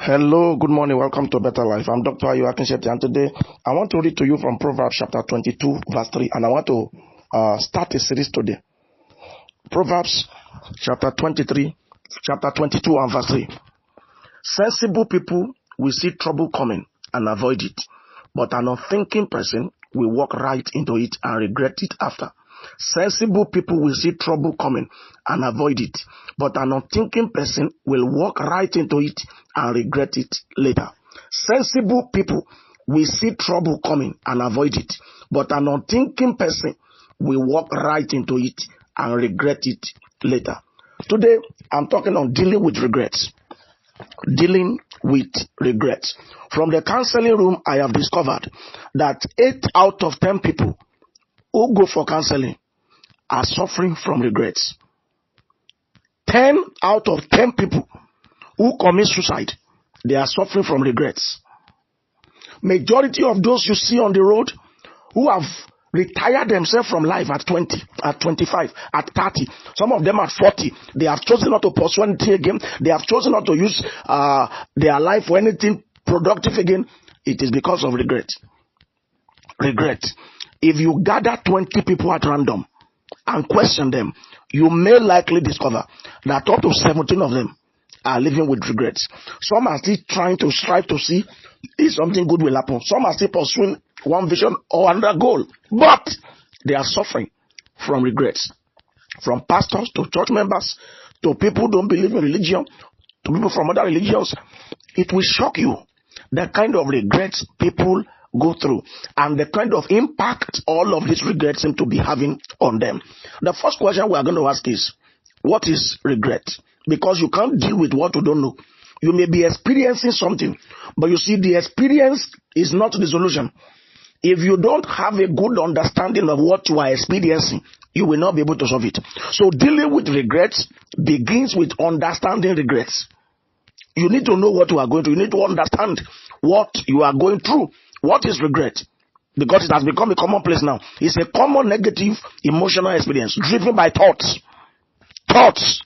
Hello, good morning. Welcome to Better Life. I'm Dr. Ayo Akinsheti, and today I want to read to you from Proverbs chapter 22, verse 3, and I want to start a series today. Proverbs chapter 22 and verse 3. Sensible people will see trouble coming and avoid it, but an unthinking person will walk right into it and regret it after. Sensible people will see trouble coming and avoid it, but an unthinking person will walk right into it and regret it later. Sensible people will see trouble coming and avoid it, but an unthinking person will walk right into it and regret it later. Today, I'm talking on dealing with regrets. Dealing with regrets. From the counseling room, I have discovered that 8 out of 10 people who go for counseling are suffering from regrets. 10 out of 10 people who commit suicide, they are suffering from regrets. Majority of those you see on the road who have retired themselves from life at 20, at 25, at 30, some of them at 40, they have chosen not to pursue anything again. They have chosen not to use their life for anything productive again. It is because of regret. Regret. If you gather 20 people at random and question them, you may likely discover that up to 17 of them are living with regrets. Some are still trying to strive to see if something good will happen. Some are still pursuing one vision or another goal, but they are suffering from regrets. From pastors to church members to people who don't believe in religion to people from other religions, it will shock you the kind of regrets people go through and the kind of impact all of these regrets seem to be having on them. The first question we are going to ask is, what is regret? Because you can't deal with what you don't know. You may be experiencing something, but you see, the experience is not the solution. If you don't have a good understanding of what you are experiencing, you will not be able to solve it. So dealing with regrets begins with understanding regrets. You need to know what you are going through. You need to understand what you are going through. What is regret? Because it has become a commonplace now. It's a common negative emotional experience driven by thoughts. Thoughts,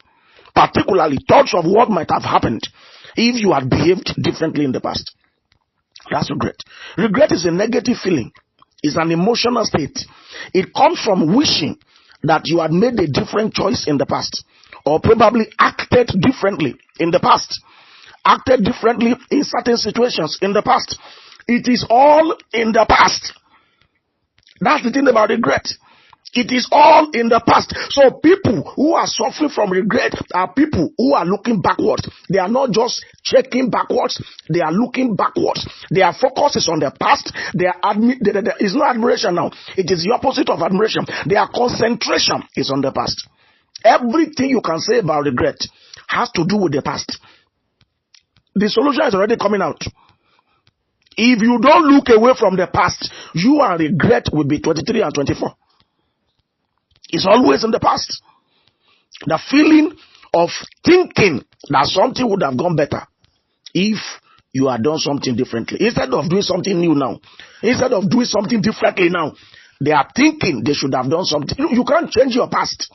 particularly thoughts of what might have happened if you had behaved differently in the past. That's regret. Regret is a negative feeling. It's an emotional state. It comes from wishing that you had made a different choice in the past, or probably acted differently in the past, acted differently in certain situations in the past. It is all in the past. That's the thing about regret. It is all in the past. So people who are suffering from regret are people who are looking backwards. They are not just checking backwards. They are looking backwards. Their focus is on the past. It's not admiration now. It is the opposite of admiration. Their concentration is on the past. Everything you can say about regret has to do with the past. The solution is already coming out. If you don't look away from the past, you and regret will be 23 and 24. It's always in the past. The feeling of thinking that something would have gone better if you had done something differently. Instead of doing something new now, instead of doing something differently now, they are thinking they should have done something. You can't change your past.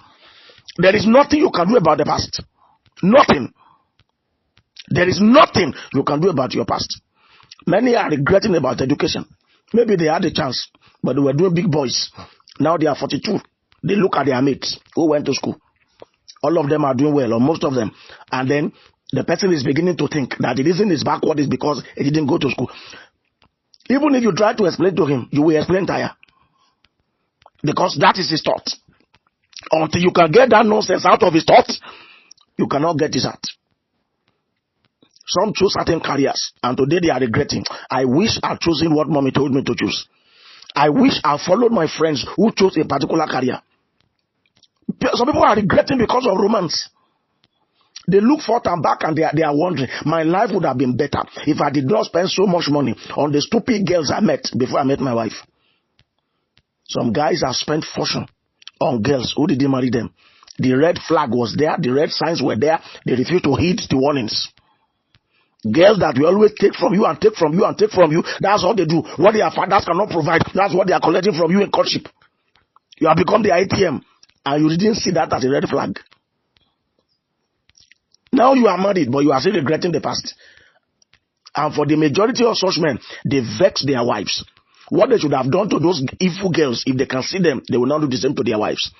There is nothing you can do about the past. Nothing. There is nothing you can do about your past. Many are regretting about education. Maybe they had a chance, but they were doing big boys. Now they are 42. They look at their mates who went to school. All of them are doing well, or most of them. And then the person is beginning to think that the reason is backward is because he didn't go to school. Even if you try to explain to him, you will explain tire. Because that is his thought. Until you can get that nonsense out of his thought, you cannot get this out. Some choose certain careers, and today they are regretting. I wish I had chosen what mommy told me to choose. I wish I followed my friends who chose a particular career. Some people are regretting because of romance. They look forth and back and they are wondering, my life would have been better if I did not spend so much money on the stupid girls I met before I met my wife. Some guys have spent fortune on girls who didn't marry them. The red flag was there. The red signs were there. They refused to heed the warnings. Girls that will always take from you and take from you and take from you. That's all they do. What their fathers cannot provide, that's what they are collecting from you in courtship. You have become the ATM, and you didn't see that as a red flag. Now you are married, but you are still regretting the past. And for the majority of such men, they vex their wives. What they should have done to those evil girls, if they can see them, they will not do the same to their wives.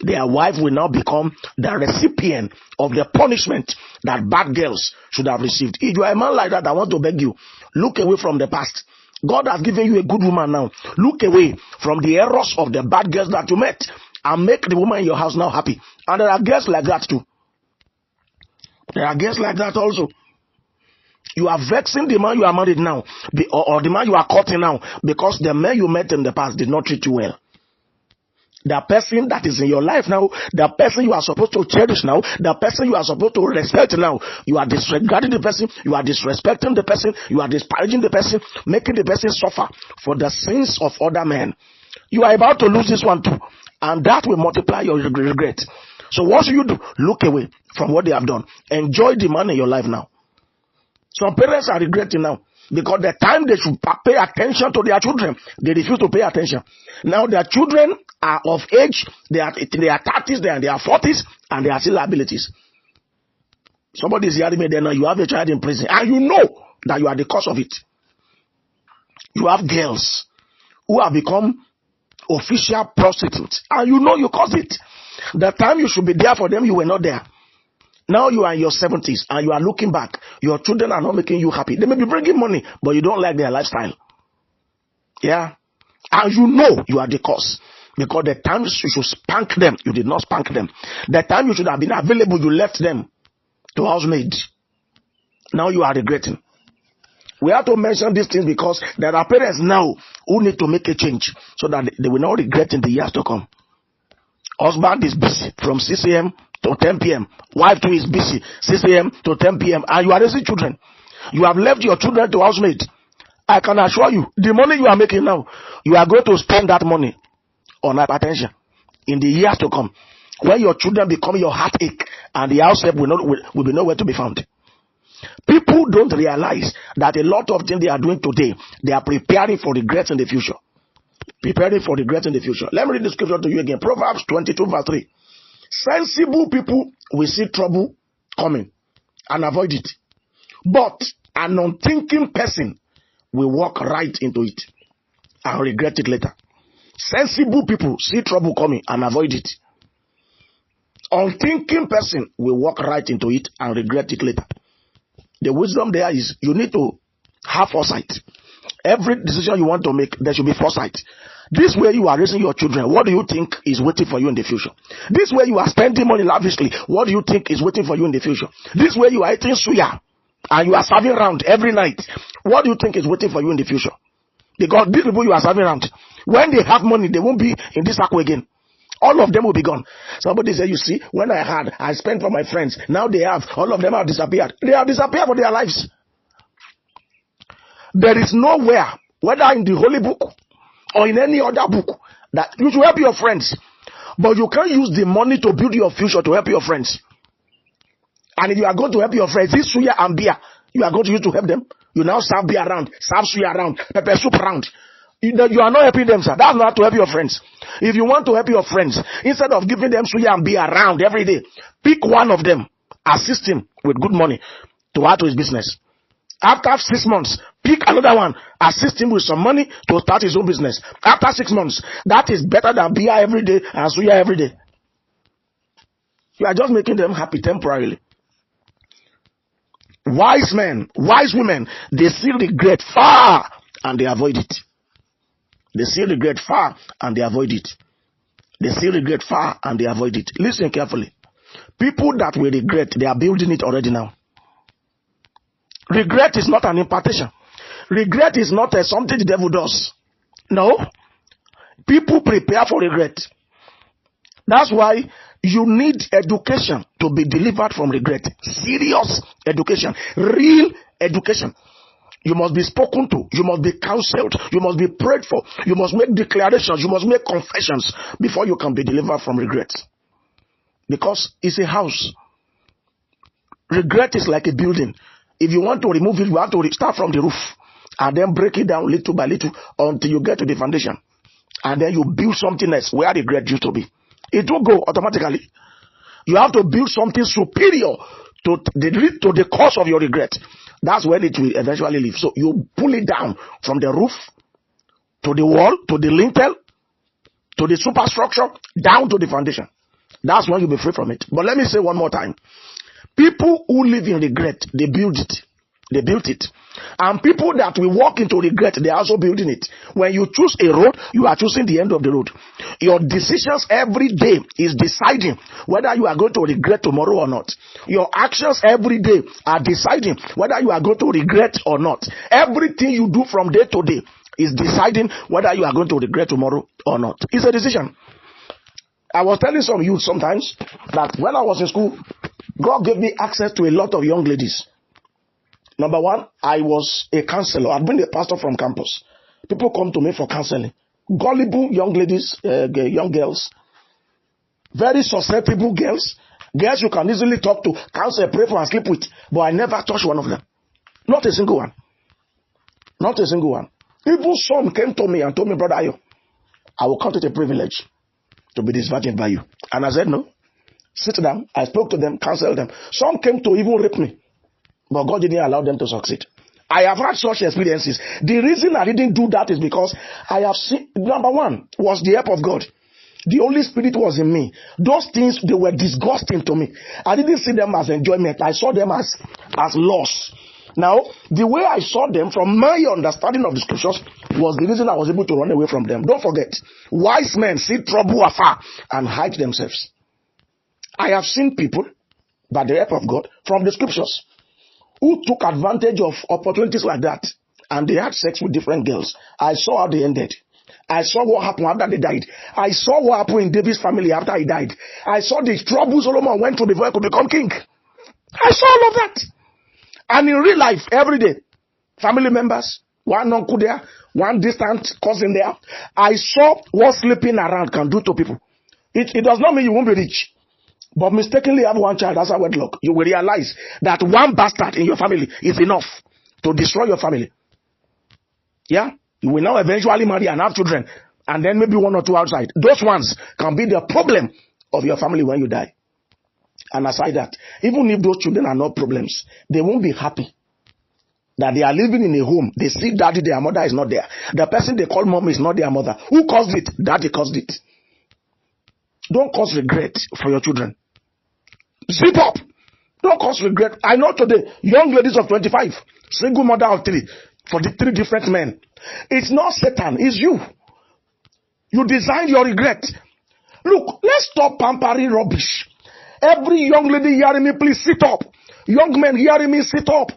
Their wife will now become the recipient of the punishment that bad girls should have received. If you are a man like that, I want to beg you, look away from the past. God has given you a good woman now. Look away from the errors of the bad girls that you met and make the woman in your house now happy. And there are girls like that too. There are girls like that also. You are vexing the man you are married now, or the man you are courting now, because the man you met in the past did not treat you well. The person that is in your life now, the person you are supposed to cherish now, the person you are supposed to respect now, you are disregarding the person, you are disrespecting the person, you are disparaging the person, making the person suffer for the sins of other men. You are about to lose this one too, and that will multiply your regret. So what should you do? Look away from what they have done. Enjoy the man in your life now. Some parents are regretting now because the time they should pay attention to their children, they refuse to pay attention. Now their children are of age, they are 30s, they are 40s, and they are still liabilities. Somebody is hearing me there now, you have a child in prison, and you know that you are the cause of it. You have girls who have become official prostitutes, and you know you caused it. The time you should be there for them, you were not there. Now you are in your 70s and you are looking back. Your children are not making you happy. They may be bringing money, but you don't like their lifestyle. Yeah. And you know you are the cause. Because the time you should spank them, you did not spank them. The time you should have been available, you left them to housemaid. Now you are regretting. We have to mention these things because there are parents now who need to make a change so that they will not regret in the years to come. Husband is busy from 6 a.m. to 10 p.m. Wife too is busy 6 a.m. to 10 p.m. And you are raising children. You have left your children to housemaid. I can assure you, the money you are making now, you are going to spend that money on hypertension in the years to come. When your children become your heartache and the house help will be nowhere to be found. People don't realize that a lot of things they are doing today, they are preparing for regrets in the future. Preparing for regret in the future. Let me read the scripture to you again. Proverbs 22 verse 3. Sensible people will see trouble coming and avoid it. But an unthinking person will walk right into it and regret it later. Sensible people see trouble coming and avoid it. Unthinking person will walk right into it and regret it later. The wisdom there is you need to have foresight. Every decision you want to make, there should be foresight. This way you are raising your children, what do you think is waiting for you in the future? This way you are spending money lavishly, what do you think is waiting for you in the future? This way you are eating suya and you are serving around every night, what do you think is waiting for you in the future? Because these people you are serving around, when they have money, they won't be in this circle again. All of them will be gone. Somebody said, you see, when I spent for my friends, now they have, all of them have disappeared. They have disappeared for their lives. There is nowhere, whether in the Holy Book or in any other book, that you should help your friends. But you can't use the money to build your future to help your friends. And if you are going to help your friends, this suya and beer, you are going to use to help them. You now serve beer around, serve suya around, pepper soup around. You are not helping them, sir. That's not to help your friends. If you want to help your friends, instead of giving them suya and beer around every day, pick one of them, assist him with good money to add to his business. After 6 months, pick another one, assist him with some money to start his own business. After 6 months, that is better than beer every day and suya every day. You are just making them happy temporarily. Wise men, wise women, they see regret far and they avoid it. They see regret far and they avoid it. They see regret far and they avoid it. Listen carefully. People that will regret, they are building it already now. Regret is not an impartation. Regret is not something the devil does. No. People prepare for regret. That's why you need education to be delivered from regret. Serious education. Real education. You must be spoken to. You must be counseled. You must be prayed for. You must make declarations. You must make confessions before you can be delivered from regret. Because it's a house. Regret is like a building. If you want to remove it, you have to start from the roof and then break it down little by little until you get to the foundation. And then you build something else where regret used to be. It will go automatically. You have to build something superior to the cause of your regret, that's when it will eventually leave. So you pull it down from the roof to the wall, to the lintel, to the superstructure, down to the foundation. That's when you'll be free from it. But let me say one more time. People who live in regret, they build it. They built it. And people that will walk into regret, they are also building it. When you choose a road, you are choosing the end of the road. Your decisions every day is deciding whether you are going to regret tomorrow or not. Your actions every day are deciding whether you are going to regret or not. Everything you do from day to day is deciding whether you are going to regret tomorrow or not. It's a decision. I was telling some youth sometimes that when I was in school, God gave me access to a lot of young ladies. Number one, I was a counselor. I'd been a pastor from campus. People come to me for counseling. Gullible young ladies, young girls. Very susceptible girls. Girls you can easily talk to, counsel, pray for and sleep with. But I never touched one of them. Not a single one. Not a single one. Even some came to me and told me, Brother Ayo, I will count it a privilege to be disvirgined by you. And I said, no. Sit down. I spoke to them, counseled them. Some came to even rape me. But God didn't allow them to succeed. I have had such experiences. The reason I didn't do that is because I have seen, number one, was the help of God. The Holy Spirit was in me. Those things, they were disgusting to me. I didn't see them as enjoyment. I saw them as loss. Now, the way I saw them from my understanding of the scriptures was the reason I was able to run away from them. Don't forget, wise men see trouble afar and hide themselves. I have seen people, by the help of God, from the scriptures, who took advantage of opportunities like that, and they had sex with different girls. I saw how they ended. I saw what happened after they died. I saw what happened in David's family after he died. I saw the trouble Solomon went through before he could become king. I saw all of that. And in real life, every day, family members, one uncle there, one distant cousin there, I saw what sleeping around can do to people. It does not mean you won't be rich. But mistakenly have one child as a wedlock, you will realize that one bastard in your family is enough to destroy your family. Yeah? You will now eventually marry and have children, and then maybe one or two outside. Those ones can be the problem of your family when you die. And aside that, even if those children are not problems, they won't be happy that they are living in a home. They see daddy, their mother is not there. The person they call mom is not their mother. Who caused it? Daddy caused it. Don't cause regret for your children. Zip up. Don't cause regret. I know today, young ladies of 25, single mother of 3, for the 3 different men. It's not Satan, it's you. You designed your regret. Look, let's stop pampering rubbish. Every young lady hearing me, please sit up. Young men hearing me, sit up.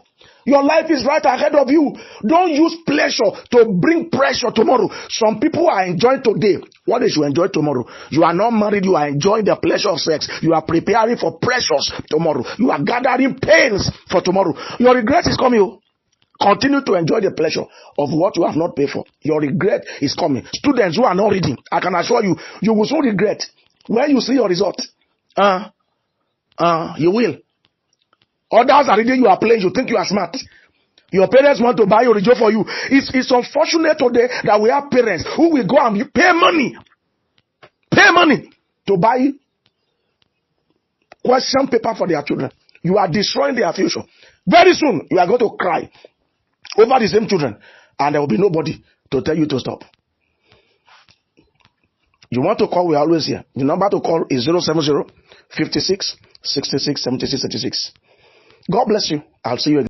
Your life is right ahead of you. Don't use pleasure to bring pressure tomorrow. Some people are enjoying today what they should enjoy tomorrow. You are not married. You are enjoying the pleasure of sex. You are preparing for pressures tomorrow. You are gathering pains for tomorrow. Your regret is coming. Continue to enjoy the pleasure of what you have not paid for. Your regret is coming. Students who are not reading, I can assure you, you will soon regret when you see your result. You will. Others are reading, you are playing, you think you are smart. Your parents want to buy your radio for you. It's unfortunate today that we have parents who will go and pay money to buy question paper for their children. You are destroying their future. Very soon, you are going to cry over the same children, and there will be nobody to tell you to stop. You want to call, we are always here. The number to call is 070 56 66 76 36. God bless you. I'll see you again.